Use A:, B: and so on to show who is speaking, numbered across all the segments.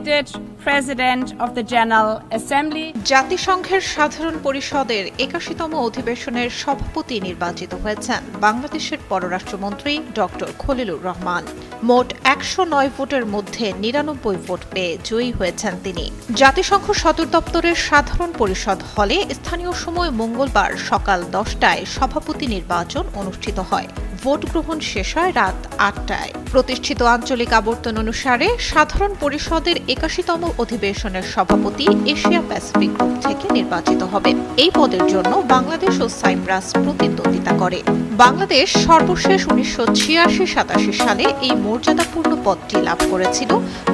A: elected President of the General Assembly.
B: জাতিসংঘের সাধারণ পরিষদের ৮১তম অধিবেশনের সভাপতি নির্বাচিত হয়েছেন বাংলাদেশের পররাষ্ট্রমন্ত্রী ডক্টর খলিলুর রহমান। মোট ১০৯ ভোটের মধ্যে ৯৯ ভোট পেয়ে জয়ী হয়েছেন তিনি। জাতিসংঘ সদর দপ্তরের সাধারণ পরিষদ হলে স্থানীয় সময় মঙ্গলবার সকাল ১০টায় সভাপতি নির্বাচন অনুষ্ঠিত হয়। ভোট গ্রহণ শেষ হয় রাত ৮টায়। প্রতিষ্ঠিত আঞ্চলিক আবর্তন অনুসারে সাধারণ পরিষদের ৮১তম অধিবেশনের সভাপতি এশিয়া প্যাসিফিক গ্রুপ থেকে নির্বাচিত হবে। এই পদের জন্য বাংলাদেশ ও সাইপ্রাস প্রতিদ্বন্দ্বিতা করে। বাংলাদেশ সর্বশেষ ১৯৮৬-৮৭ সালে এই মর্যাদাপূর্ণ পদটি লাভ করেছিল,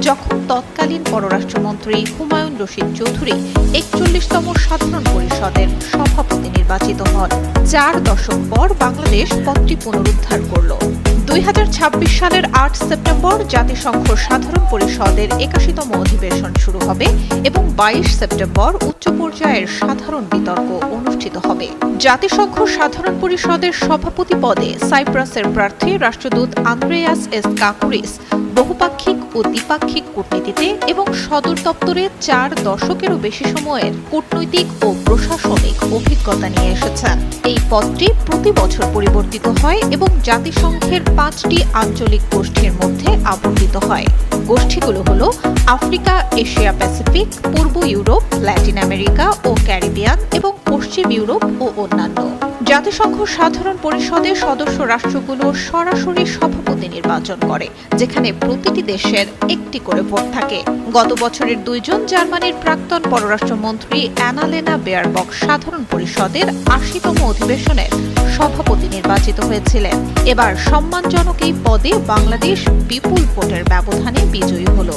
B: যখন তৎকালীন পররাষ্ট্রমন্ত্রী হুমায়ুন রশিদ চৌধুরী ৪১তম সাধারণ পরিষদের সভাপতি নির্বাচিত হন। ৪ দশক পর বাংলাদেশ পদটি পুনরুদ্ধার করল। ২০২৬ সালের ৮ সেপ্টেম্বর জাতিসংঘ সাধারণ পরিষদের ৮১তম অধিবেশন শুরু হবে এবং ২২ সেপ্টেম্বর উচ্চ পর্যায়ের সাধারণ বিতর্ক অনুষ্ঠিত হবে। জাতিসংঘ সাধারণ পরিষদের সভাপতি পদে সাইপ্রাসের প্রার্থী রাষ্ট্রদূত আন্দ্রেয়াস এস কাকুরিস বহুপাক্ষিক ও দ্বিপাক্ষিক কূটনীতিতে এবং সদর দপ্তরে ৪ দশকেরও বেশি সময়ের কূটনৈতিক ও প্রশাসনিক অভিজ্ঞতা নিয়ে এসেছেন। এই পদটি প্রতি বছর পরিবর্তিত হয় এবং জাতিসংঘের ৫টি আঞ্চলিক গোষ্ঠীর মধ্যে আবর্তিত হয়। গোষ্ঠীগুলো হল আফ্রিকা, এশিয়া প্যাসিফিক, পূর্ব ইউরোপ, ল্যাটিন আমেরিকা ও ক্যারিবিয়ান এবং পশ্চিম ইউরোপ ও অন্যান্য। জাতিসংঘ সাধারণ পরিষদের সদস্য রাষ্ট্রগুলো সরাসরি সভাপতি নির্বাচন করে, যেখানে প্রতিটি দেশের একটি করে ভোট থাকে। গত বছরের ২ জুন জার্মানির প্রাক্তন পররাষ্ট্রমন্ত্রী অ্যানালেনা বেয়ারবক সাধারণ পরিষদের ৮০তম অধিবেশনের সভাপতি নির্বাচিত হয়েছিলেন। এবার সম্মানজনক এই পদে বাংলাদেশ বিপুল ভোটের ব্যবধানে বিজয়ী হল।